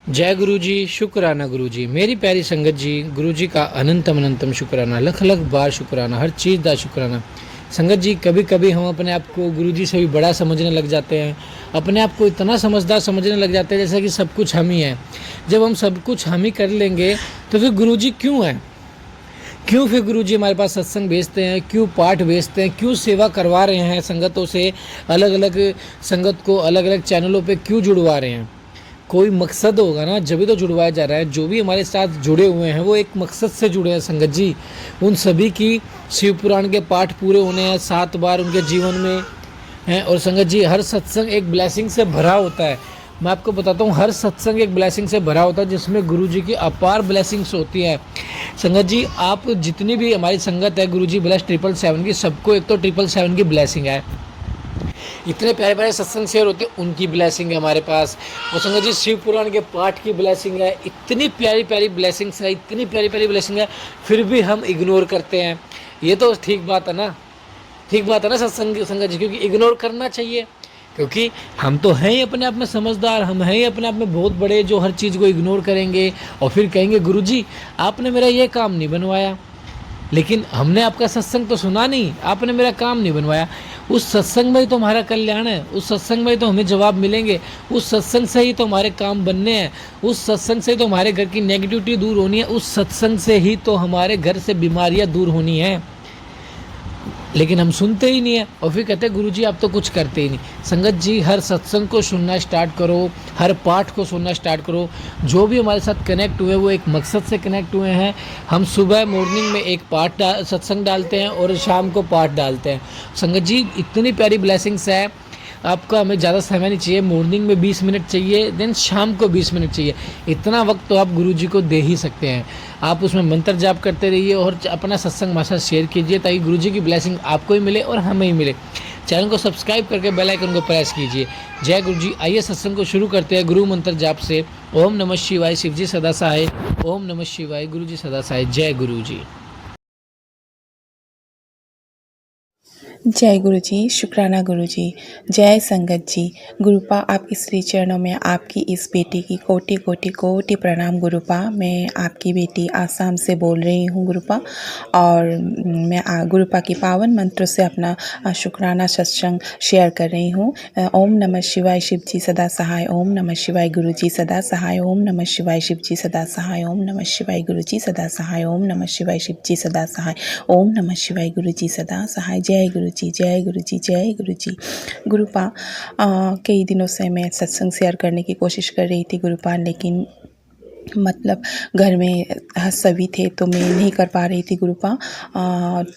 जय गुरु जी, शुक्राना गुरु जी, मेरी प्यारी संगत जी, गुरु जी का अनंतम अनंतम शुक्राना, लख लख बार शुक्राना, हर चीज़ का शुक्राना। संगत जी, कभी कभी हम अपने आप को गुरु जी से भी बड़ा समझने लग जाते हैं, अपने आप को इतना समझदार समझने लग जाते हैं जैसे कि सब कुछ हम ही हैं। जब हम सब कुछ हम ही कर लेंगे तो फिर गुरु जी क्यों हैं? क्यों फिर गुरु जी हमारे पास सत्संग भेजते हैं, क्यों पाठ भेजते हैं, क्यों सेवा करवा रहे हैं संगतों से, अलग अलग संगत को अलग अलग चैनलों पे क्यों जुड़वा रहे हैं? कोई मकसद होगा ना, जब भी तो जुड़वाया जा रहा है। जो भी हमारे साथ जुड़े हुए हैं वो एक मकसद से जुड़े हैं संगत जी। उन सभी की शिव पुराण के पाठ पूरे होने हैं 7 बार उनके जीवन में हैं। और संगत जी, हर सत्संग एक ब्लेसिंग से भरा होता है। मैं आपको बताता हूँ, हर सत्संग एक ब्लेसिंग से भरा होता है जिसमें गुरु जी की अपार ब्लेसिंग्स होती है। संगत जी, आप जितनी भी हमारी संगत है गुरु जी ब्लेस 777 की, सबको एक तो 777 की ब्लेसिंग है। इतने प्यारे प्यारे सत्संग शेयर होते हैं, उनकी ब्लेसिंग है हमारे पास। और संगत जी, शिव पुराण के पाठ की ब्लेसिंग है। इतनी प्यारी प्यारी ब्लेसिंग्स है, इतनी प्यारी प्यारी ब्लेसिंग है, फिर भी हम इग्नोर करते हैं। ये तो ठीक बात है ना, ठीक बात है ना सत्संग संगत जी, क्योंकि इग्नोर करना चाहिए। क्योंकि हम तो हैं ही अपने आप में समझदार, हम हैं ही अपने आप में बहुत बड़े, जो हर चीज़ को इग्नोर करेंगे और फिर कहेंगे गुरु जी आपने मेरा ये काम नहीं बनवाया। लेकिन हमने आपका सत्संग तो सुना नहीं, आपने मेरा काम नहीं बनवाया। उस सत्संग में ही तो हमारा कल्याण है, उस सत्संग में ही तो हमें जवाब मिलेंगे, उस सत्संग से ही तो हमारे काम बनने हैं, उस सत्संग से ही तो हमारे घर की नेगेटिविटी दूर होनी है, उस सत्संग से ही तो हमारे घर से बीमारियां दूर होनी है। लेकिन हम सुनते ही नहीं है और फिर कहते हैं गुरु जी आप तो कुछ करते ही नहीं। संगत जी, हर सत्संग को सुनना स्टार्ट करो, हर पाठ को सुनना स्टार्ट करो। जो भी हमारे साथ कनेक्ट हुए वो एक मकसद से कनेक्ट हुए हैं। हम सुबह मॉर्निंग में एक पाठ सत्संग डालते हैं और शाम को पाठ डालते हैं। संगत जी, इतनी प्यारी ब्लेसिंग्स है। आपका हमें ज़्यादा समय नहीं चाहिए, मॉर्निंग में 20 मिनट चाहिए, देन शाम को 20 मिनट चाहिए। इतना वक्त तो आप गुरु जी को दे ही सकते हैं। आप उसमें मंत्र जाप करते रहिए और अपना सत्संग हमारे साथ शेयर कीजिए, ताकि गुरु जी की ब्लेसिंग आपको ही मिले और हमें ही मिले। चैनल को सब्सक्राइब करके बेल आइकन को प्रेस कीजिए। जय गुरु जी। आइए सत्संग को शुरू करते हैं गुरु मंत्र जाप से। ओम नमः शिवाय, शिव जी सदा सहाय। ओम नमः शिवाय, गुरु जी सदा सहाय। जय गुरु जी। जय गुरु जी, शुक्राना गुरु जी, जय संगत जी। गुरुपा आपके श्री चरणों में आपकी इस बेटी की कोटि कोटि कोटि प्रणाम गुरुपा। मैं आपकी बेटी आसाम से बोल रही हूँ गुरुपा, और मैं गुरुपा की पावन मंत्रों से अपना शुक्राना सत्संग शेयर कर रही हूँ। ओम नमः शिवाय, शिव जी सदा सहाय। ओम नमः शिवाय, गुरु जी सदा सहाय। ओम नमः शिवाय, शिव जी सदा सहाय। ओम नमः शिवाय, गुरु जी सदा सहाय। ओम नमः शिवाय, शिव जी सदा सहाय। ओम नमः शिवाय, गुरु जी सदा सहाय। जय गुरु जी, जय गुरु जी, जय गुरु जी। गुरुपा, कई दिनों से मैं सत्संग शेयर करने की कोशिश कर रही थी गुरुपा, लेकिन मतलब घर में सभी थे तो मैं नहीं कर पा रही थी गुरुपा।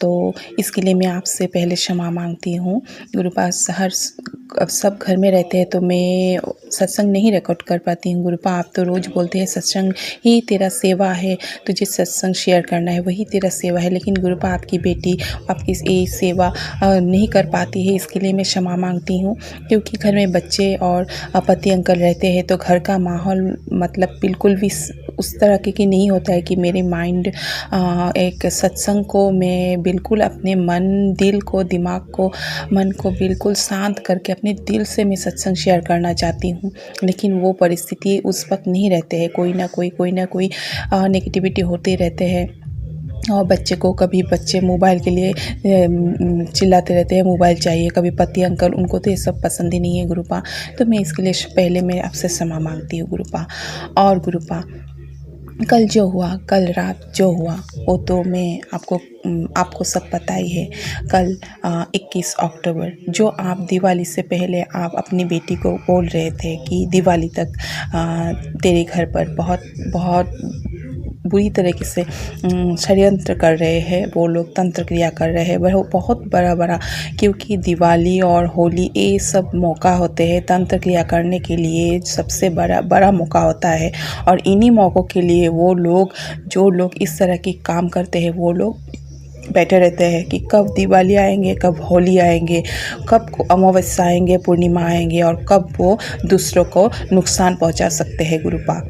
तो इसके लिए मैं आपसे पहले क्षमा मांगती हूँ गुरुपा। अब सब घर में रहते हैं तो मैं सत्संग नहीं रिकॉर्ड कर पाती हूँ गुरुपा। आप तो रोज़ बोलते हैं सत्संग ही तेरा सेवा है, तुझे सत्संग शेयर करना है, वही तेरा सेवा है। लेकिन गुरुपा, आपकी बेटी आपकी ये सेवा नहीं कर पाती है, इसके लिए मैं क्षमा मांगती हूँ। क्योंकि घर में बच्चे और पति अंकल रहते हैं तो घर का माहौल मतलब बिल्कुल भी उस तरह की नहीं होता है कि मेरे माइंड एक सत्संग को मैं बिल्कुल अपने मन दिल को दिमाग को मन को बिल्कुल शांत करके अपने दिल से मैं सत्संग शेयर करना चाहती हूँ। लेकिन वो परिस्थिति उस वक्त नहीं रहते हैं, कोई ना कोई नेगेटिविटी होते रहते हैं। और बच्चे को कभी बच्चे मोबाइल के लिए चिल्लाते रहते हैं, मोबाइल चाहिए, कभी पति अंकल, उनको तो ये सब पसंद ही नहीं है गुरुपा। तो मैं इसके लिए पहले मैं आपसे क्षमा मांगती हूँ गुरुपा। और गुरुपा, कल जो हुआ, कल रात जो हुआ वो तो मैं आपको सब पता ही है। कल 21 अक्टूबर, जो आप दिवाली से पहले आप अपनी बेटी को बोल रहे थे कि दिवाली तक तेरे घर पर बहुत बहुत बुरी तरीके से षड्यंत्र कर रहे हैं वो लोग, तंत्र क्रिया कर रहे हैं, वह बहुत बड़ा, क्योंकि दिवाली और होली ये सब मौका होते हैं तंत्र क्रिया करने के लिए, सबसे बड़ा मौका होता है। और इन्हीं मौक़ों के लिए वो लोग, जो लोग इस तरह के काम करते हैं, वो लोग बैठे रहते हैं कि कब दिवाली आएंगे, कब होली आएंगे, कब अमावस्या आएंगे, पूर्णिमा आएंगे, और कब वो दूसरों को नुकसान पहुंचा सकते हैं गुरुपा।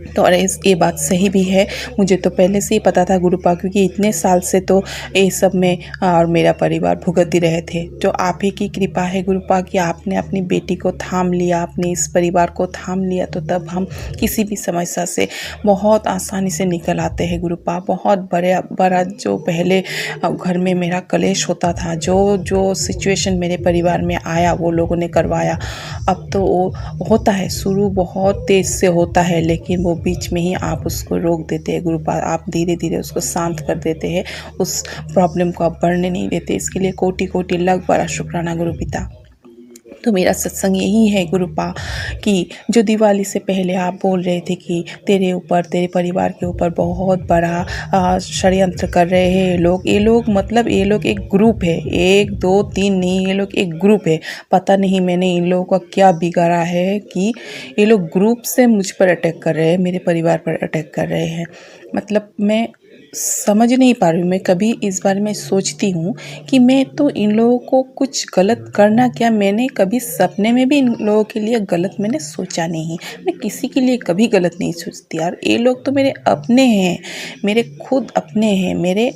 तो और ये बात सही भी है। मुझे तो पहले से ही पता था गुरुपा, क्योंकि इतने साल से तो ये सब में और मेरा परिवार भुगत ही रहे थे। जो आप ही की कृपा है गुरुपा कि आपने अपनी बेटी को थाम लिया, अपने इस परिवार को थाम लिया, तो तब हम किसी भी समस्या से बहुत आसानी से निकल आते हैं गुरुपा। बहुत बड़ा जो पहले घर में मेरा कलेश होता था, जो सिचुएशन मेरे परिवार में आया वो लोगों ने करवाया। अब तो वो होता है, शुरू बहुत तेज से होता है, लेकिन वो बीच में ही आप उसको रोक देते हैं गुरुपा। आप धीरे धीरे उसको शांत कर देते हैं, उस प्रॉब्लम को आप बढ़ने नहीं देते। इसके लिए कोटि कोटि लाख बड़ा शुक्राना गुरु पिता। तो मेरा सत्संग यही है गुरुपा कि जो दिवाली से पहले आप बोल रहे थे कि तेरे ऊपर, तेरे परिवार के ऊपर बहुत बड़ा षड्यंत्र कर रहे हैं ये लोग मतलब ये लोग एक ग्रुप है, 1 2 3 नहीं, ये लोग एक ग्रुप है। पता नहीं मैंने इन लोगों का क्या बिगाड़ा है कि ये लोग ग्रुप से मुझ पर अटैक कर रहे हैं, मेरे परिवार पर अटैक कर रहे हैं। मतलब मैं समझ नहीं पा रही हूँ। मैं कभी इस बारे में सोचती हूँ कि मैं तो इन लोगों को कुछ गलत करना क्या, मैंने कभी सपने में भी इन लोगों के लिए गलत मैंने सोचा नहीं। मैं किसी के लिए कभी गलत नहीं सोचती यार। ये लोग तो मेरे अपने हैं, मेरे खुद अपने हैं। मेरे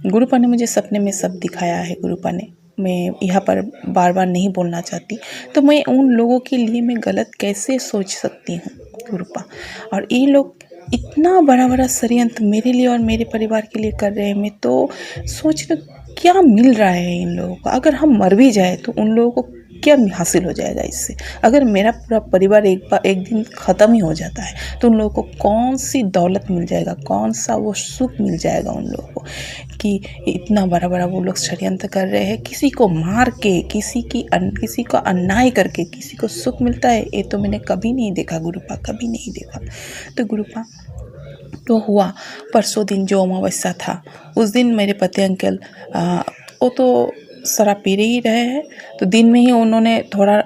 गुरुपा ने मुझे सपने में सब दिखाया है गुरुपा ने। मैं यहाँ पर बार बार नहीं बोलना चाहती, तो मैं उन लोगों के लिए मैं गलत कैसे सोच सकती हूँ गुरुपा। और ये लोग इतना बड़ा बड़ा षड्यंत्र मेरे लिए और मेरे परिवार के लिए कर रहे हैं। मैं तो सोच रही हूँ क्या मिल रहा है इन लोगों को। अगर हम मर भी जाए तो उन लोगों को क्या हासिल हो जाएगा इससे। अगर मेरा पूरा परिवार एक दिन ख़त्म ही हो जाता है तो उन लोगों को कौन सी दौलत मिल जाएगा, कौन सा वो सुख मिल जाएगा उन लोगों को कि इतना बड़ा बड़ा वो लोग षड्यंत्र कर रहे हैं। किसी को मार के, किसी को अन्याय करके किसी को सुख मिलता है, ये तो मैंने कभी नहीं देखा गुरुपा, कभी नहीं देखा। तो गुरुपा तो हुआ परसों दिन जो अमावस्या था, उस दिन मेरे पति अंकल वो तो शराब पी ही रहे हैं। तो दिन में ही उन्होंने थोड़ा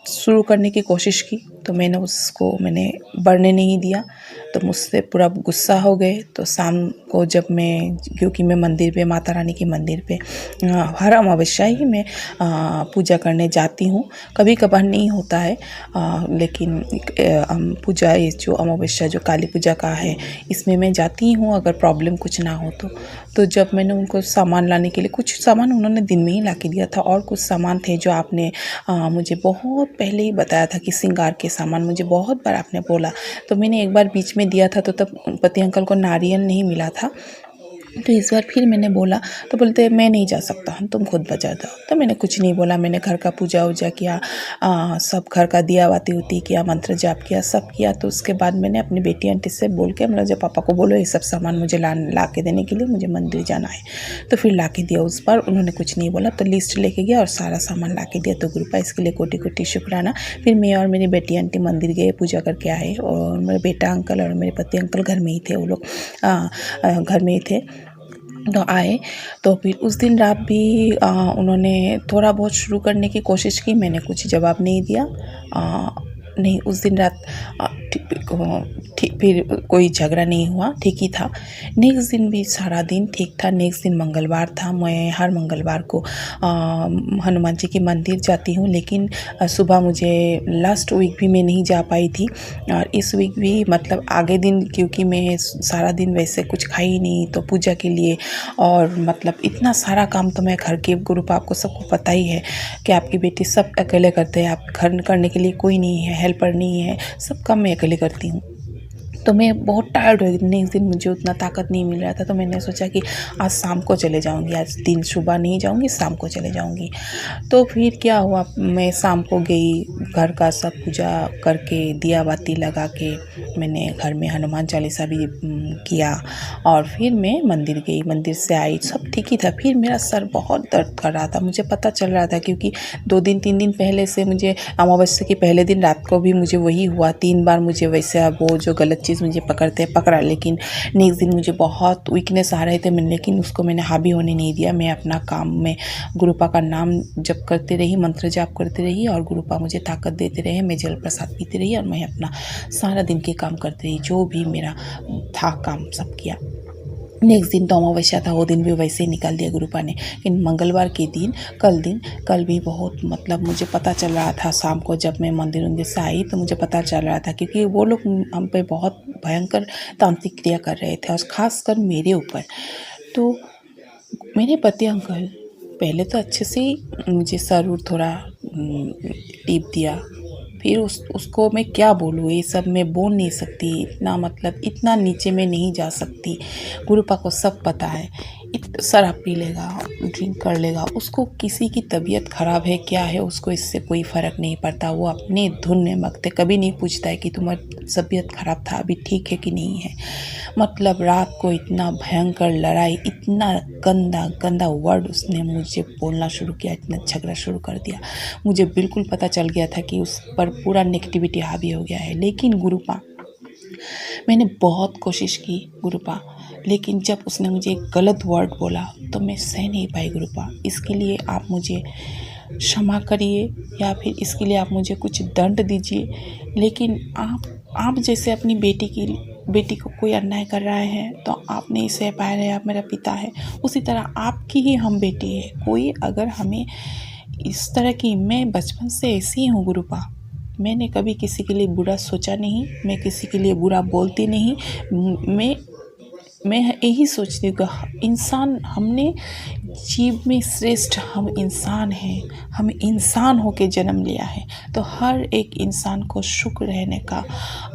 शुरू करने की कोशिश की, तो मैंने बढ़ने नहीं दिया। तो मुझसे पूरा गुस्सा हो गए। तो शाम को जब क्योंकि मैं मंदिर पे, माता रानी के मंदिर पे हर अमावस्या ही मैं पूजा करने जाती हूँ। कभी कभार नहीं होता है, लेकिन पूजा ये जो अमावस्या जो काली पूजा का है इसमें मैं जाती हूँ, अगर प्रॉब्लम कुछ ना हो तो जब मैंने उनको सामान लाने के लिए, कुछ सामान उन्होंने दिन में ही ला के दिया था और कुछ सामान थे जो आपने मुझे बहुत पहले ही बताया था कि श्रृंगार के सामान, मुझे बहुत बार आपने बोला। तो मैंने एक बार बीच में दिया था, तो तब पति अंकल को नारियल नहीं मिला था। तो इस बार फिर मैंने बोला, तो बोलते मैं नहीं जा सकता हूँ, तुम खुद बजा दो। तो मैंने कुछ नहीं बोला। मैंने घर का पूजा वूजा किया, सब घर का दिया बाती उती किया, मंत्र जाप किया, सब किया। तो उसके बाद मैंने अपनी बेटी आंटी से बोल के, मतलब जब पापा को बोलो ये सब सामान मुझे ला के देने के लिए, मुझे मंदिर जाना है। तो फिर ला के दिया। उस बार उन्होंने कुछ नहीं बोला, तो लिस्ट लेके गया और सारा सामान ला के दिया। तो गुरुपा इसके लिए कोटि कोटि शुक्राना। फिर मैं और मेरी बेटी आंटी मंदिर गए, पूजा करके आए। और मेरे बेटा अंकल और मेरे पति अंकल घर में ही थे, वो लोग घर में ही थे। तो आए, तो फिर उस दिन रात भी उन्होंने थोड़ा बहुत शुरू करने की कोशिश की, मैंने कुछ जवाब नहीं दिया। नहीं, उस दिन रात फिर कोई झगड़ा नहीं हुआ, ठीक ही था। नेक्स्ट दिन भी सारा दिन ठीक था। नेक्स्ट दिन मंगलवार था। मैं हर मंगलवार को हनुमान जी के मंदिर जाती हूँ, लेकिन सुबह मुझे लास्ट वीक भी मैं नहीं जा पाई थी, और इस वीक भी मतलब आगे दिन, क्योंकि मैं सारा दिन वैसे कुछ खाई नहीं तो पूजा के लिए, और मतलब इतना सारा काम तो मैं घर के, गुरुपा आपको सबको पता ही है कि आपकी बेटी सब अकेले करते हैं। आप घर करने के लिए कोई नहीं है, हेल्पर नहीं है, सब काम मैं अकेले करती हूँ। तो मैं बहुत टायर्ड हो गई। नेक्स्ट दिन मुझे उतना ताकत नहीं मिल रहा था, तो मैंने सोचा कि आज शाम को चले जाऊंगी, आज दिन सुबह नहीं जाऊंगी, शाम को चले जाऊंगी। तो फिर क्या हुआ, मैं शाम को गई, घर का सब पूजा करके दिया बाती लगा के मैंने घर में हनुमान चालीसा भी किया, और फिर मैं मंदिर गई। मंदिर से आई, सब ठीक ही था। फिर मेरा सर बहुत दर्द कर रहा था, मुझे पता चल रहा था, क्योंकि 2 दिन 3 दिन पहले से मुझे अमावस्या के पहले दिन रात को भी मुझे वही हुआ। 3 बार मुझे वैसे वो जो गलत चीज़ मुझे पकड़ा, लेकिन नेक्स्ट दिन मुझे बहुत वीकनेस आ रहे थे, लेकिन उसको मैंने हावी होने नहीं दिया। मैं अपना काम में गुरुपा का नाम जप करते रही, मंत्र जाप करते रही, और गुरुपा मुझे ताकत देते रहे। मैं जल प्रसाद पीते रही, और मैं अपना सारा दिन के काम करते रही, जो भी मेरा था काम सब किया। नेक्स्ट दिन तो अमावस्या था, वो दिन भी वैसे ही निकाल दिया गुरुपा ने। लेकिन मंगलवार के दिन कल भी बहुत मतलब मुझे पता चल रहा था, शाम को जब मैं मंदिर से आई तो मुझे पता चल रहा था, क्योंकि वो लोग हम पे बहुत भयंकर तांत्रिक क्रिया कर रहे थे, और ख़ासकर मेरे ऊपर। तो मेरे पति अंकल पहले तो अच्छे से ही मुझे सर उर थोड़ा टीप दिया। फिर उसको मैं क्या बोलूँ, ये सब मैं बोल नहीं सकती, इतना मतलब इतना नीचे में नहीं जा सकती। गुरुपा को सब पता है, शराब पी लेगा, ड्रिंक कर लेगा, उसको किसी की तबीयत ख़राब है क्या है उसको इससे कोई फ़र्क नहीं पड़ता। वो अपने धुन में मगते, कभी नहीं पूछता है कि तुम्हारी तबीयत ख़राब था, अभी ठीक है कि नहीं है। मतलब रात को इतना भयंकर लड़ाई, इतना गंदा गंदा वर्ड उसने मुझे बोलना शुरू किया, इतना झगड़ा शुरू कर दिया। मुझे बिल्कुल पता चल गया था कि उस पर पूरा नेगेटिविटी हावी हो गया है। लेकिन गुरुपा, मैंने बहुत कोशिश की गुरुपा, लेकिन जब उसने मुझे एक गलत वर्ड बोला तो मैं सह नहीं पाई गुरुपा। इसके लिए आप मुझे क्षमा करिए, या फिर इसके लिए आप मुझे कुछ दंड दीजिए। लेकिन आप जैसे अपनी बेटी को कोई अन्याय कर रहा है तो आप नहीं सह पा रहे, आप मेरा पिता है, उसी तरह आपकी ही हम बेटी है। कोई अगर हमें इस तरह की, मैं बचपन से ऐसी ही हूँ गुरुपा, मैंने कभी किसी के लिए बुरा सोचा नहीं, मैं किसी के लिए बुरा बोलती नहीं। मैं यही सोचती हूँ कि इंसान, हमने जीव में श्रेष्ठ हम इंसान हैं, हम इंसान होके जन्म लिया है, तो हर एक इंसान को शुक्र रहने का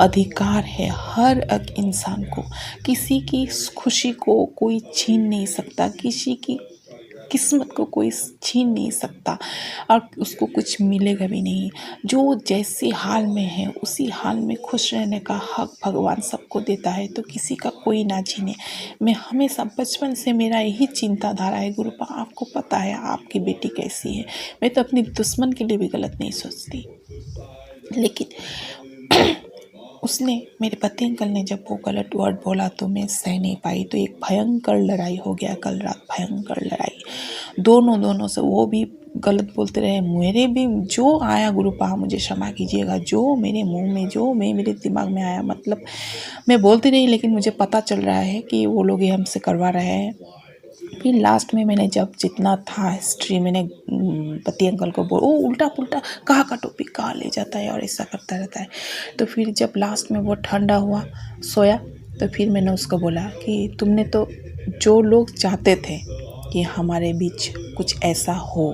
अधिकार है। हर एक इंसान को, किसी की खुशी को कोई छीन नहीं सकता, किसी की किस्मत को कोई छीन नहीं सकता, और उसको कुछ मिलेगा भी नहीं। जो जैसे हाल में है उसी हाल में खुश रहने का हक भगवान सबको देता है, तो किसी का कोई ना छीने। मैं हमेशा बचपन से मेरा यही चिंताधारा है गुरुपा, आपको पता है आपकी बेटी कैसी है, मैं तो अपनी दुश्मन के लिए भी गलत नहीं सोचती। लेकिन उसने, मेरे पति अंकल ने जब वो गलत वर्ड बोला तो मैं सह नहीं पाई, तो एक भयंकर लड़ाई हो गया कल रात, भयंकर लड़ाई दोनों से। वो भी गलत बोलते रहे, मेरे भी जो आया गुरुपा मुझे क्षमा कीजिएगा, जो मेरे मुंह में, जो मेरे दिमाग में आया, मतलब मैं बोलती रही, लेकिन मुझे पता चल रहा है कि वो लोग ये हमसे करवा रहे हैं। फिर लास्ट में मैंने जब जितना था हिस्ट्री, मैंने पति अंकल को बोल, वो उल्टा पुल्टा कहाँ का टॉपिक कहाँ ले जाता है और ऐसा करता रहता है। तो फिर जब लास्ट में वो ठंडा हुआ, सोया, तो फिर मैंने उसको बोला कि तुमने तो, जो लोग चाहते थे कि हमारे बीच कुछ ऐसा हो,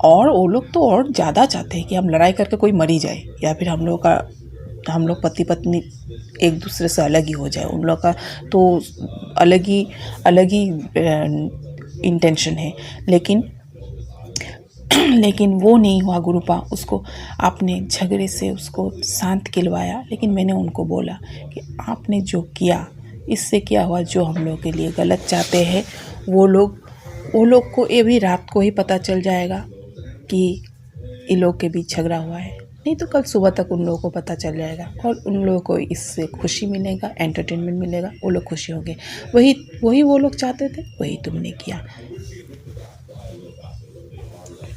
और वो लोग तो और ज़्यादा चाहते हैं कि हम लड़ाई करके कोई मरी जाए, या फिर हम लोग पति पत्नी एक दूसरे से अलग ही हो जाए, उन लोग का तो अलग ही इंटेंशन है। लेकिन वो नहीं हुआ गुरुपा, उसको आपने झगड़े से उसको शांत किलवाया। लेकिन मैंने उनको बोला कि आपने जो किया, इससे क्या हुआ, जो हम लोग के लिए गलत चाहते हैं वो लोग को ये भी रात को ही पता चल जाएगा कि इन लोग के बीच झगड़ा हुआ है, नहीं तो कल सुबह तक उन लोगों को पता चल जाएगा, और उन लोगों को इससे खुशी मिलेगा, एंटरटेनमेंट मिलेगा, वो लोग खुशी होंगे। वही वो लोग चाहते थे, वही तुमने किया।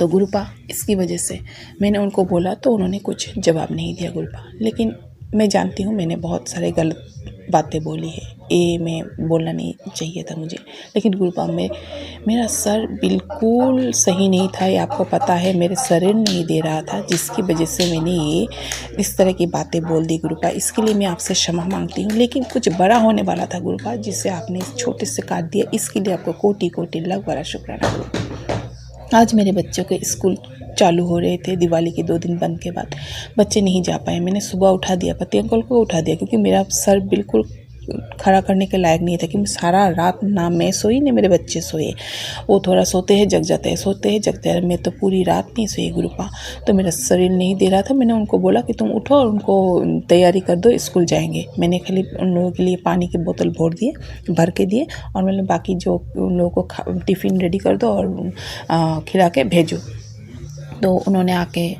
तो गुरुपा, इसकी वजह से मैंने उनको बोला तो उन्होंने कुछ जवाब नहीं दिया गुरुपा। लेकिन मैं जानती हूँ मैंने बहुत सारे गलत बातें बोली है, ये मैं बोलना नहीं चाहिए था मुझे। लेकिन गुरुपा, मेरा सर बिल्कुल सही नहीं था, ये आपको पता है, मेरे शरीर नहीं दे रहा था, जिसकी वजह से मैंने ये इस तरह की बातें बोल दी गुरुपा। इसके लिए मैं आपसे क्षमा मांगती हूँ। लेकिन कुछ बड़ा होने वाला था गुरुपा, जिससे आपने इस छोटे से काट दिया, इसके लिए आपको कोटि कोटि लाख बड़ा शुक्राना गुरुपा। आज मेरे बच्चों के स्कूल चालू हो रहे थे, दिवाली के 2 दिन बंद के बाद बच्चे नहीं जा पाए। मैंने सुबह उठा दिया, पति अंकल को उठा दिया, क्योंकि मेरा सर बिल्कुल खड़ा करने के लायक नहीं था, कि मैं सारा रात ना मैं सोई ना मेरे बच्चे सोए। वो थोड़ा सोते हैं जग जाते हैं, सोते हैं जगते हैं, मैं तो पूरी रात नहीं सोई गुरुपा। तो मेरा शरीर नहीं दे रहा था। मैंने उनको बोला कि तुम उठो और उनको तैयारी कर दो, स्कूल जाएंगे। मैंने खाली उन लोगों के लिए पानी की बोतल भर के दिए, और मैंने बाकी जो उन लोगों को टिफ़िन रेडी कर दो और खिला के भेजो। तो उन्होंने आके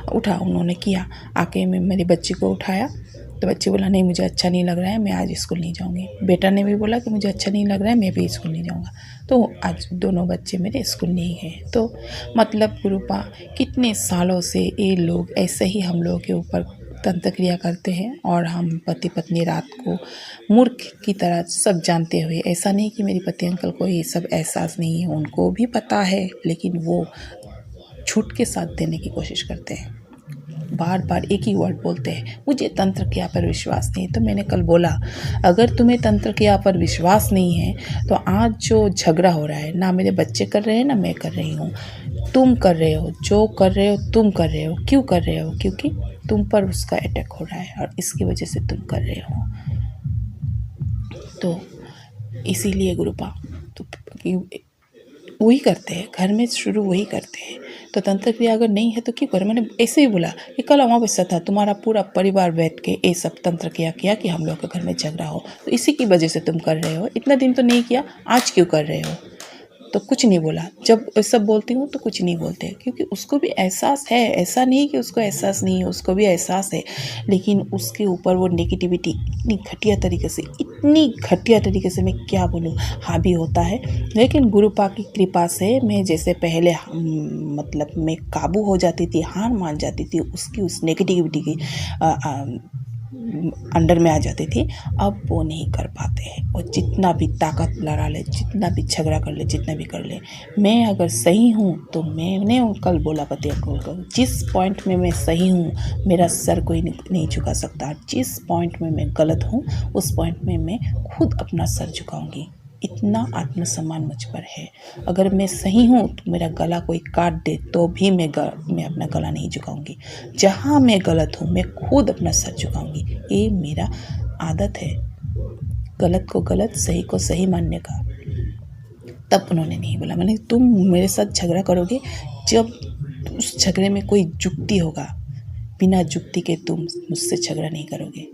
उठा, उन्होंने किया, आके मैं मेरे बच्ची को उठाया, तो बच्ची बोला नहीं मुझे अच्छा नहीं लग रहा है, मैं आज स्कूल नहीं जाऊँगी। बेटा ने भी बोला कि मुझे अच्छा नहीं लग रहा है, मैं भी स्कूल नहीं जाऊँगा। तो आज दोनों बच्चे मेरे स्कूल नहीं हैं। तो मतलब गुरुपा, कितने सालों से ये लोग ऐसे ही हम लोगों के ऊपर तंत्र क्रिया करते हैं और हम पति पत्नी रात को मूर्ख की तरह सब जानते हुए, ऐसा नहीं कि मेरे पति अंकल को ये सब एहसास नहीं है, उनको भी पता है, लेकिन वो झूठ के साथ देने की कोशिश करते हैं। बार बार एक ही वर्ड बोलते हैं, मुझे तंत्र क्रिया पर विश्वास नहीं। तो मैंने कल बोला, अगर तुम्हें तंत्र क्रिया पर विश्वास नहीं है तो आज जो झगड़ा हो रहा है, ना मेरे बच्चे कर रहे हैं ना मैं कर रही हूँ, तुम कर रहे हो, जो कर रहे हो तुम कर रहे हो। क्यों कर रहे हो? क्योंकि तुम पर उसका अटैक हो रहा है और इसकी वजह से तुम कर रहे हो। तो इसीलिए गुरुपा तो वही करते हैं, घर में शुरू वही करते हैं। तो तंत्र क्रिया अगर नहीं है तो क्यों करें? मैंने ऐसे ही बोला कि कल अमावस्या था, तुम्हारा पूरा परिवार बैठ के ये सब तंत्र क्रिया किया कि हम लोग के घर में झगड़ा हो, तो इसी की वजह से तुम कर रहे हो। इतना दिन तो नहीं किया, आज क्यों कर रहे हो? तो कुछ नहीं बोला। जब सब बोलती हूँ तो कुछ नहीं बोलते, क्योंकि उसको भी एहसास है, ऐसा नहीं कि उसको एहसास नहीं है, उसको भी एहसास है, लेकिन उसके ऊपर वो नेगेटिविटी इतनी घटिया तरीके से मैं क्या बोलूँ हावी होता है। लेकिन गुरुपा की कृपा से मैं जैसे पहले मतलब मैं काबू हो जाती थी, हार मान जाती थी, उसकी उस नेगेटिविटी की अंडर में आ जाती थी। अब वो नहीं कर पाते हैं। वो जितना भी ताकत लड़ा ले, जितना भी झगड़ा कर ले, जितना भी कर ले, मैं अगर सही हूँ तो मैंने कल बोला पति अंकल को, जिस पॉइंट में मैं सही हूँ मेरा सर कोई नहीं झुका सकता। जिस पॉइंट में मैं गलत हूँ उस पॉइंट में मैं खुद अपना सर झुकाऊंगी। इतना आत्मसम्मान मुझ पर है। अगर मैं सही हूँ तो मेरा गला कोई काट दे तो भी मैं अपना गला नहीं झुकाऊंगी। जहाँ मैं गलत हूँ मैं खुद अपना सर झुकाऊंगी। ये मेरा आदत है, गलत को गलत, सही को सही मानने का। तब उन्होंने नहीं बोला। मैंने, तुम मेरे साथ झगड़ा करोगे जब उस झगड़े में कोई जुक्ति होगा, बिना जुक्ति के तुम मुझसे झगड़ा नहीं करोगे।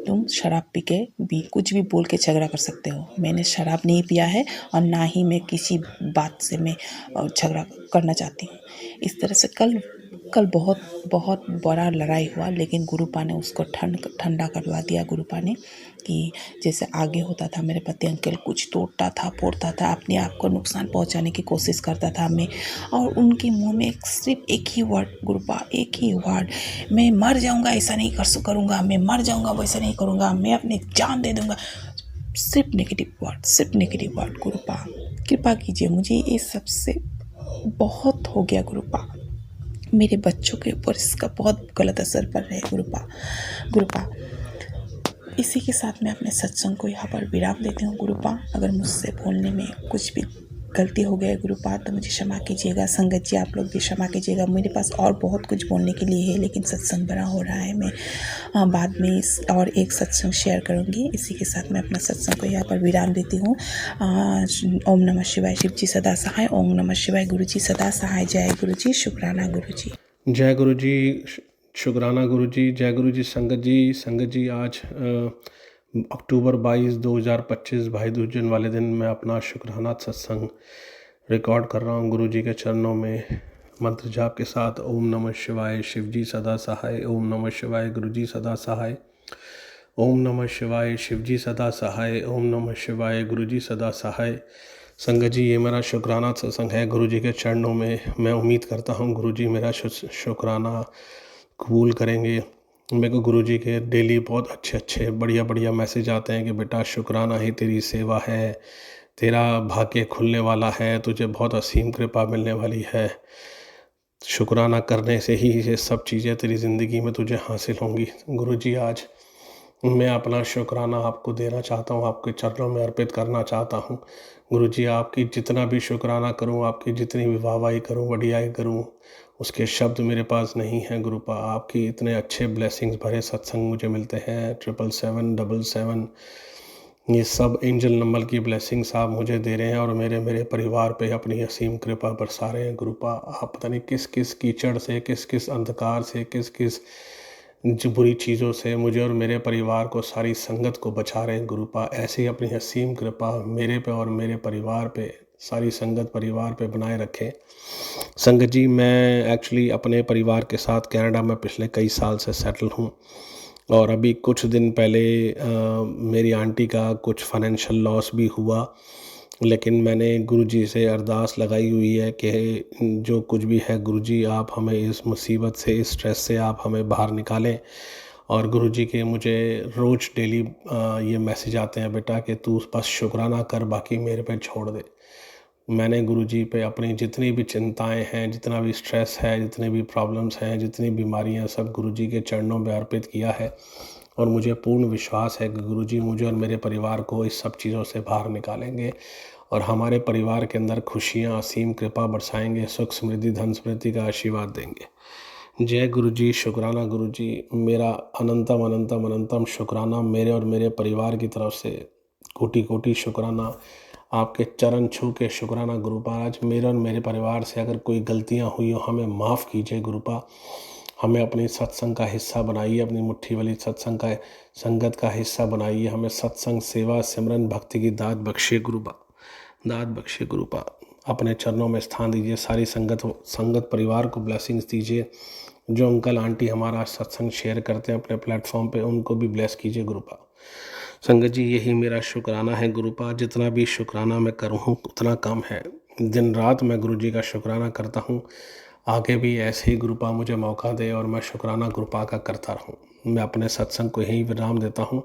तुम शराब पी के भी कुछ भी बोल के झगड़ा कर सकते हो। मैंने शराब नहीं पिया है और ना ही मैं किसी बात से मैं झगड़ा करना चाहती हूँ। इस तरह से कल बहुत बड़ा लड़ाई हुआ, लेकिन गुरुपा ने उसको ठंडा करवा दिया। गुरुपा ने कि जैसे आगे होता था, मेरे पति अंकल कुछ तोड़ता था, फोड़ता था, अपने आप को नुकसान पहुंचाने की कोशिश करता था मैं, और उनके मुंह में सिर्फ एक ही वर्ड, गुरुपा, एक ही वर्ड, मैं मर जाऊंगा ऐसा नहीं करूँगा, मैं मर जाऊंगा वैसा नहीं करूँगा, मैं अपनी जान दे दूंगा। सिर्फ नेगेटिव वर्ड। गुरुपा कृपा कीजिए, मुझे ये सबसे बहुत हो गया गुरुपा। मेरे बच्चों के ऊपर इसका बहुत गलत असर पड़ रहा है गुरुपा। इसी के साथ मैं अपने सत्संग को यहाँ पर विराम देती हूँ गुरुपा। अगर मुझसे बोलने में कुछ भी गलती हो गया गुरुपा तो मुझे क्षमा कीजिएगा। संगत जी आप लोग भी क्षमा कीजिएगा। मेरे पास और बहुत कुछ बोलने के लिए है, लेकिन सत्संग बड़ा हो रहा है। मैं बाद में इस और एक सत्संग शेयर करूँगी। इसी के साथ मैं अपना सत्संग को यहाँ पर विराम देती हूँ। ओम नमः शिवाय। शिव जी सदा सहाय। ओम नमः शिवाय। गुरु जी सदा सहाय। जय गुरु जी। शुक्राना गुरु जी। जय गुरु जी। शुक्राना गुरु जी। जय गुरु जी। संगत जी आज अक्टूबर 22, 2025 भाई दूज दिन वाले दिन मैं अपना शुक्राना सत्संग रिकॉर्ड कर रहा हूँ गुरु जी के चरणों में मंत्र जाप के साथ। ओम नमः शिवाय। शिव जी सदा सहाय। ओम नमः शिवाय। गुरु जी सदा सहाय। ओम नमः शिवाय। शिव जी सदा सहाय। ओम नमः शिवाय। गुरु जी सदा सहाय। संगत जी ये मेरा शुक्राना सत्संग है गुरु जी के चरणों में। मैं उम्मीद करता हूँ गुरु जी मेरा शुक्राना कबूल करेंगे। मेरे को गुरु जी के डेली बहुत अच्छे बढ़िया मैसेज आते हैं कि बेटा शुक्राना ही तेरी सेवा है, तेरा भाग्य खुलने वाला है, तुझे बहुत असीम कृपा मिलने वाली है। शुक्राना करने से ही ये सब चीज़ें तेरी ज़िंदगी में तुझे हासिल होंगी। गुरु जी आज मैं अपना शुक्राना आपको देना चाहता हूँ, आपके चरणों में अर्पित करना चाहता हूँ। गुरु जी आपकी जितना भी शुक्राना करूँ, आपकी जितनी भी वाहवाही करूँ, बढ़ियाई करूँ, उसके शब्द मेरे पास नहीं हैं गुरुपा। आपकी इतने अच्छे ब्लेसिंग्स भरे सत्संग मुझे मिलते हैं। 777 ये सब एंजल नंबर की ब्लेसिंग्स आप मुझे दे रहे हैं और मेरे परिवार पे अपनी असीम कृपा बरसा रहे हैं गुरुपा। आप पता नहीं किस किस कीचड़ से, किस किस अंधकार से, किस किस बुरी चीज़ों से मुझे और मेरे परिवार को, सारी संगत को बचा रहे हैं गुरुपा। ऐसे ही अपनी असीम कृपा मेरे पे और मेरे परिवार पे, सारी संगत परिवार पे बनाए रखें। संगत जी मैं एक्चुअली अपने परिवार के साथ कनाडा में पिछले कई साल से सेटल हूँ और अभी कुछ दिन पहले मेरी आंटी का कुछ फाइनेंशियल लॉस भी हुआ लेकिन मैंने गुरुजी से अरदास लगाई हुई है कि जो कुछ भी है गुरुजी, आप हमें इस मुसीबत से, इस स्ट्रेस से आप हमें बाहर निकालें। और गुरुजी के मुझे रोज़ डेली ये मैसेज आते हैं, बेटा कि तू बस शुक्राना कर, बाकी मेरे पे छोड़ दे। मैंने गुरुजी पे अपनी जितनी भी चिंताएं हैं, जितना भी स्ट्रेस है, जितने भी प्रॉब्लम्स हैं, जितनी बीमारियां हैं, सब गुरुजी के चरणों में अर्पित किया है। और मुझे पूर्ण विश्वास है कि गुरुजी मुझे और मेरे परिवार को इस सब चीज़ों से बाहर निकालेंगे और हमारे परिवार के अंदर खुशियाँ, असीम कृपा बरसाएंगे, सुख समृद्धि धन समृद्धि का आशीर्वाद देंगे। जय गुरुजी, शुक्राना गुरुजी। मेरा अनंतम अनंतम अनंतम शुक्राना मेरे और मेरे परिवार की तरफ से, कोटि कोटि शुक्राना। आपके चरण छू के शुक्राना गुरुपा। आज मेरे और मेरे परिवार से अगर कोई गलतियां हुई हो, हमें माफ़ कीजिए गुरुपा। हमें अपनी सत्संग का हिस्सा बनाइए, अपनी मुट्ठी वाली सत्संग का संगत का हिस्सा बनाइए। हमें सत्संग, सेवा, सिमरन, भक्ति की दात बख्शिए गुरुपा, दात बख्शिए गुरुपा। अपने चरणों में स्थान दीजिए। सारी संगत परिवार को ब्लेसिंग्स दीजिए। जो अंकल आंटी हमारा सत्संग शेयर करते हैं अपने प्लेटफॉर्म पे, उनको भी ब्लेस कीजिए गुरुपा। संगत जी, यही मेरा शुक्राना है गुरुपा। जितना भी शुक्राना मैं करूँ उतना कम है। दिन रात मैं गुरुजी का शुक्राना करता हूँ। आगे भी ऐसे ही गुरुपा मुझे मौका दे और मैं शुक्राना गुरुपा का करता रहूँ। मैं अपने सत्संग को यहीं विराम देता हूँ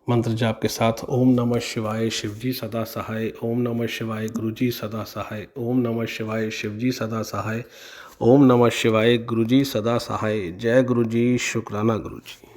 मंत्र जाप के साथ। ओम नमः शिवाय, शिवजी सदा सहाय। ओम नमः शिवाय, गुरुजी सदा सहाय। ओम नमः शिवाय, शिवजी सदा सहाय। ओम नमः शिवाय, गुरुजी सदा सहाय। जय गुरुजी, शुक्राना गुरुजी।